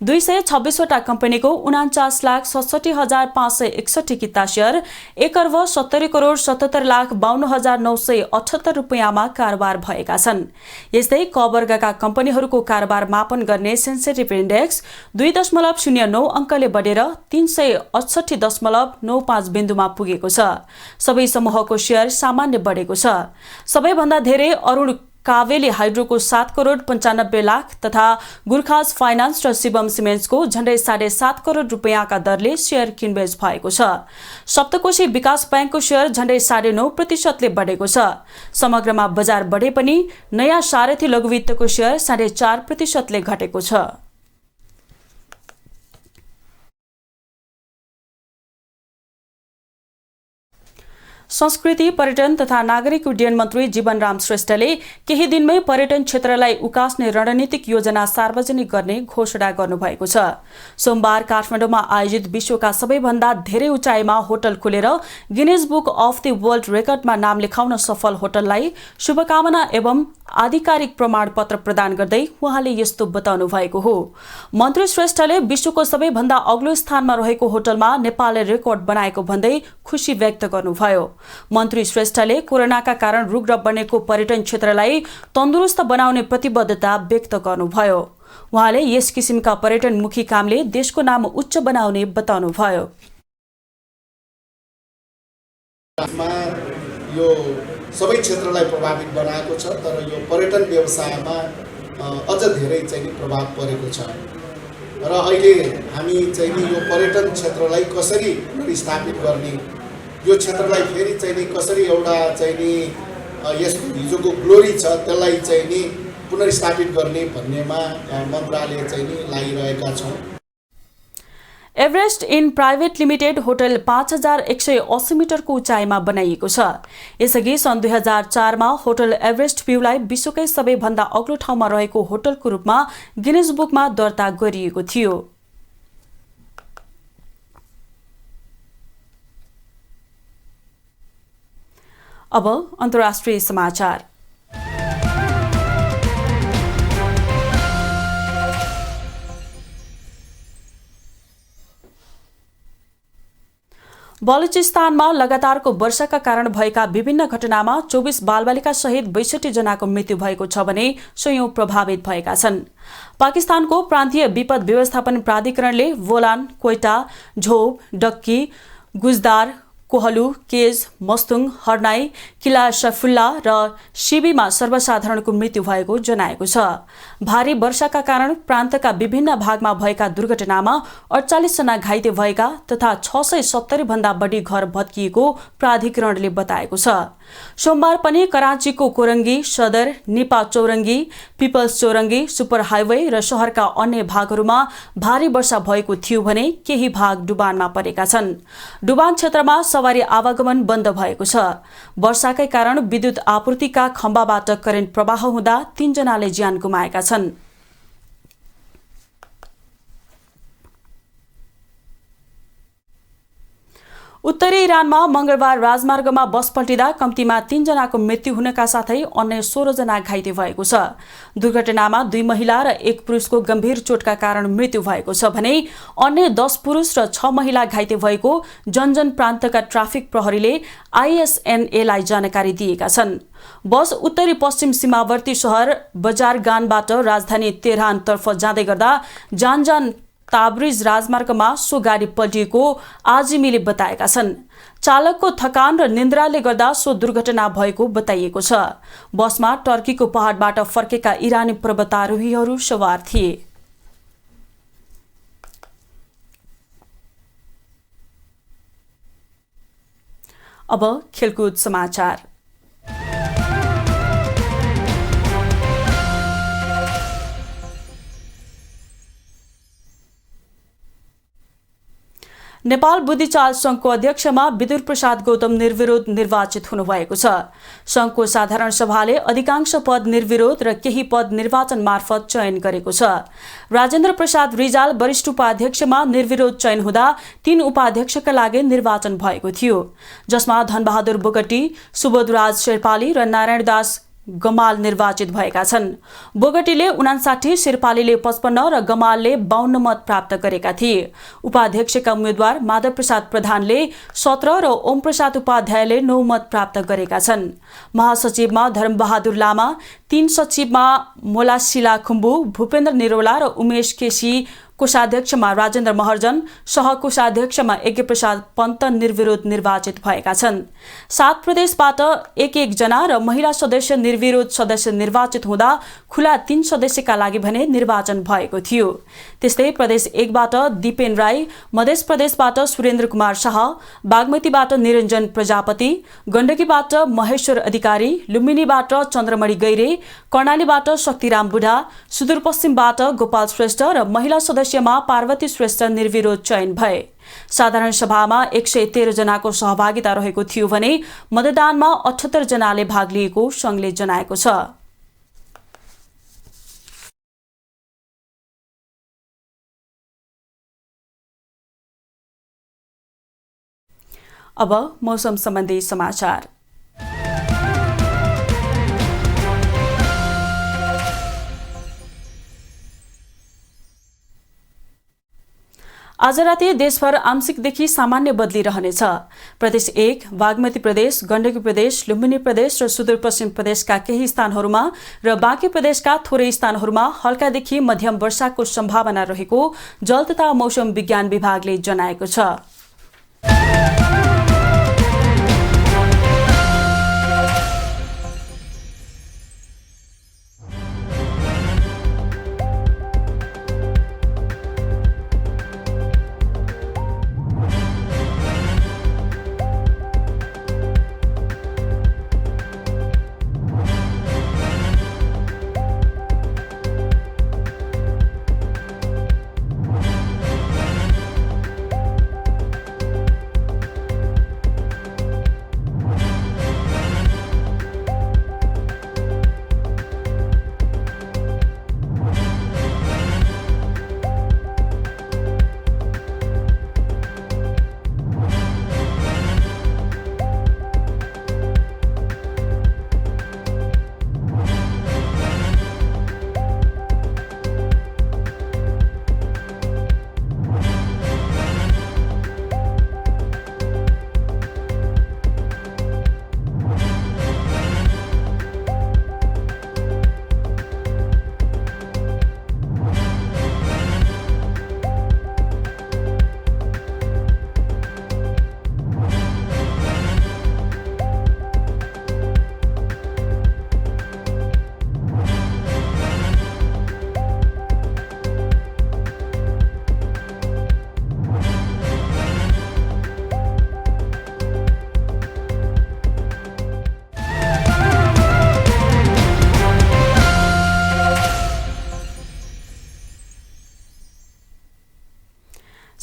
226वटा कम्पनीको 49,67,561 किता शेयर 1,70,77,52,978 रुपियाँमा कारोबार भएका छन्। यस्तै क वर्गका कम्पनीहरूको कारोबार मापन गर्ने सेन्सेटिभ इन्डेक्स 2.09 अङ्कले बढेर 368.95 बिन्दुमा पुगेको छ। सबै समूहको शेयर सामान्य बढेको छ। सबैभन्दा धेरै अरुण कावेली हाइड्रोको 7,95,00,000 तथा गुर्खाज फाइनान्स र शिवम सिमेन्ट्सको झण्डै 7.5 करोड रुपियाँका दरले शेयर किनबेच भएको छ। सप्तकोशी विकास ब्याङ्कको शेयर झण्डै 9.5% बढेको छ। समग्रमा बजार बढे पनि नयाँ सारथी लघुवित्तको शेयर 4.5% घटेको छ। संस्कृति, पर्यटन तथा नागरिक उड्डयन मन्त्री जीवनराम श्रेष्ठले केही दिनमै पर्यटन क्षेत्रलाई उकास्ने रणनीतिक योजना सार्वजनिक गर्ने घोषणा गर्नुभएको छ। सोमबार काठमाडौँमा आयोजित विश्वका सबैभन्दा धेरै उचाइमा होटल खोलेर Guinness book of the world रेकर्डमा नाम लेखाउन सफल होटललाई शुभकामना एवं आधिकारिक प्रमाणपत्र प्रदान गर्दै उहाँले यस्तो बताउनु भएको हो। मन्त्री श्रेष्ठले विश्वको सबैभन्दा अग्लो स्थानमा रहेको होटलमा नेपालले रेकर्ड बनाएको भन्दै खुशी व्यक्त गर्नुभयो। मन्त्री श्रेष्ठले कोरोनाका कारण रुग्ण बनेको पर्यटन क्षेत्रलाई तन्दुरुस्त बनाउने प्रतिबद्धता व्यक्त गर्नुभयो। उहाँले यस किसिमका पर्यटनमुखी कामले देशको नाम उच्च बनाउने बताउनुभयो। यो सबै क्षेत्रलाई प्रभावित बनाएको छ, तर यो पर्यटन व्यवसायमा अझ धेरै चाहिँ प्रभाव परेको छ र अहिले हामी चाहिँ यो पर्यटन क्षेत्रलाई कसरी पुनर्स्थापित गर्ने, यो क्षेत्रलाई फेरि चाहिँ कसरी एउटा चाहिँ यसको हिजोको ग्लोरी छ त्यसलाई चाहिँ पुनर्स्थापित गर्ने भन्नेमा मन्त्रालय चाहिँ लागिरहेका छौँ। Everest in private limited hotel 5,180 मिटरको उचाइमा बनाइएको छ। यसअघि सन् 2004 मा होटल एभरेस्ट भ्यूलाई विश्वकै सबैभन्दा अग्लो ठाउँमा रहेको होटलको रूपमा गिनिज बुकमा दर्ता गरिएको थियो। अब अन्तर्राष्ट्रिय समाचार। बलुचिस्तानमा लगातारको वर्षाका कारण भएका विभिन्न घटनामा 24 बालबालिका सहित 62 जनाको मृत्यु भएको छ भने सयौं प्रभावित भएका छन्। पाकिस्तानको प्रान्तीय विपद व्यवस्थापन प्राधिकरणले वोलान, क्वेटा, झोब, डक्की, गुजदार, कोहलु, केज, मस्तुङ, हर्नाई, किला शफुल्ला र शिबीमा सर्वसाधारणको मृत्यु भएको जनाएको छ। भारी वर्षाका कारण प्रान्तका विभिन्न भागमा भएका दुर्घटनामा 48 जना घाइते भएका तथा 670 भन्दा बढी घर भत्किएको प्राधिकरणले बताएको छ। सोमबार पनि कराँचीको कोरङ्गी, सदर, निपा चौरङ्गी, पिपल्स चौरङ्गी, सुपर हाइवे र शहरका अन्य भागहरूमा भारी वर्षा भएको थियो भने केही भाग डुबानमा परेका छन्। डुबान क्षेत्रमा सवारी आवागमन बन्द भएको छ। वर्षाकै कारण विद्युत आपूर्तिका खम्बाबाट करेन्ट प्रवाह हुँदा 3 जनाले ज्यान गुमाएका छन्। उत्तरी इरानमा मंगलबार राजमार्गमा बस पल्टिँदा कम्तीमा 3 जनाको मृत्यु हुनका साथै अन्य 16 जना घाइते भएको छ। दुर्घटनामा 2 महिला र 1 पुरुषको गम्भीर चोटका कारण मृत्यु भएको छ भने अन्य 10 पुरुष र 6 महिला घाइते भएको जनजन प्रान्तका ट्राफिक प्रहरीले ISNA-लाई जानकारी दिएका छन्। बस उत्तरी पश्चिम सीमावर्ती शहर बजारगानबाट राजधानी तेहरानतर्फ जाँदै गर्दा जानजान ताब्रिज राजमार्गमा सो गाडी पल्टिएको आजिमीले बताएका छन्। चालकको थकान र निन्द्राले गर्दा सो दुर्घटना भएको बताइएको छ। बसमा टर्कीको पहाडबाट फर्केका इरानी पर्वतारोहीहरू सवार थिए। अब खेलकुद समाचार। नेपाल बुद्धिचाल संघको अध्यक्षमा विदुर प्रसाद गौतम निर्विरोध निर्वाचित हुनुभएको छ। संघको साधारण सभाले अधिकांश पद निर्विरोध र केही पद निर्वाचन मार्फत चयन गरेको छ। राजेन्द्र प्रसाद रिजाल वरिष्ठ उपाध्यक्षमा निर्विरोध चयन हुँदा 3 उपाध्यक्षका लागि निर्वाचन भएको थियो, जसमा धनबहादुर बोगटी, सुबोधराज शेर्पाली र नारायणदास गमाल निर्वाचित भएका छन्। बोगटीले 59, शेर्पालीले 55 र गमालले 52 मत प्राप्त गरेका थिए। उपाध्यक्षका उम्मेद्वार माधव प्रसाद प्रधानले 17 र ओम प्रसाद उपाध्यायले 9 मत प्राप्त गरेका छन्। महासचिवमा धर्मबहादुर लामा, 3 सचिवमा मोलाशिला खुम्बु, भूपेन्द्र निरौला र उमेश केसी, कोषाध्यक्षमा राजेन्द्र महर्जन, सहकोषाध्यक्षमा यज्ञप्रसाद पन्त निर्विरोध निर्वाचित भएका छन्। 7 प्रदेशबाट 1-1 जना र महिला सदस्य निर्विरोध सदस्य निर्वाचित हुँदा खुला 3 सदस्यका लागि भने निर्वाचन भएको थियो। त्यस्तै प्रदेश 1बाट दिपेन राई, मध्य प्रदेशबाट सुरेन्द्र कुमार शाह, बागमतीबाट निरञ्जन प्रजापति, गण्डकीबाट महेश्वर अधिकारी, लुम्बिनीबाट चन्द्रमणि गैरे, कर्णालीबाट शक्तिराम बुढा, सुदूरपश्चिमबाट गोपाल श्रेष्ठ र महिला सदस्यमा पार्वती श्रेष्ठ निर्विरोध चयन भए। साधारण सभामा 113 जनाको सहभागिता रहेको थियो भने मतदानमा 78 जनाले भाग लिएको संघले जनाएको छ। अब मौसम सम्बन्धी समाचार। आज राति देशभर आंशिकदेखि सामान्य बदली रहनेछ। प्रदेश 1, बागमती प्रदेश, गण्डकी प्रदेश, लुम्बिनी प्रदेश र सुदूरपश्चिम प्रदेशका केही स्थानहरूमा र बाँकी प्रदेशका थोरै स्थानहरूमा हल्कादेखि मध्यम वर्षाको सम्भावना रहेको जल तथा मौसम विज्ञान विभागले जनाएको छ।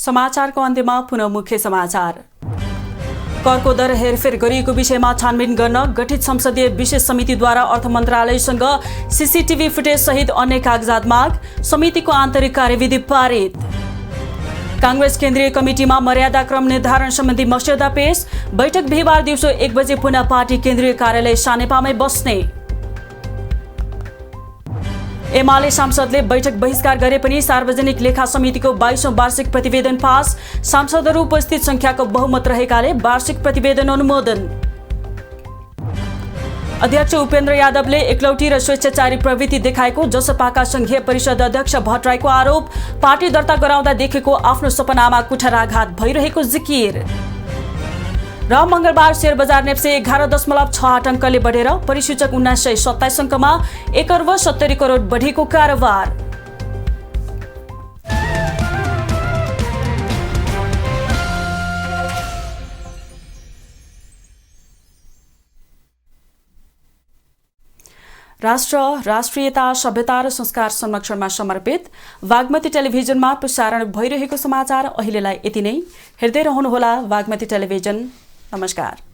समाचारको अन्त्यमा पुनः मुख्य समाचार। करको दर हेरफेर गरिएको विषयमा छानबिन गर्न गठित संसदीय विशेष समितिद्वारा अर्थ मन्त्रालयसँग सीसीटीभी फुटेज सहित अन्य कागजात माग, समितिको आन्तरिक कार्यविधि पारित। कांग्रेस केन्द्रीय कमिटीमा मर्यादा क्रम निर्धारण सम्बन्धी मस्यौदा पेश, बैठक बिहिबार दिउँसो 1 बजे पुनः पार्टी केन्द्रीय कार्यालय सानेपामै बस्ने। एमाले सांसदले बैठक बहिष्कार गरे पनि सार्वजनिक लेखा समितिको 22औं वार्षिक प्रतिवेदन पास, सांसदहरू उपस्थित संख्याको बहुमत रहेकाले वार्षिक प्रतिवेदन अनुमोदन। अध्यक्ष उपेन्द्र यादवले एकलौटी र स्वेच्छाचारी प्रवृत्ति देखाएको जसपाका संघीय परिषद अध्यक्ष भट्टराईको आरोप, पार्टी दर्ता गराउँदा देखेको आफ्नो सपनामा कुठाराघात भइरहेको जिकिर। र मंगलबार शेयर बजार नेप्से 11.68 अङ्कले बढेर परिसूचक 1927 अङ्कमा 1 अर्ब 70 करोड बढीको कारोबार। राष्ट्र, राष्ट्रियता, सभ्यता र संस्कार संरक्षणमा समर्पित वाग्मती टेलिभिजनमा प्रसारण भइरहेको समाचार अहिलेलाई यति नै। हेर्दै रहनुहोला वाग्मती टेलिभिजन। नमस्कार।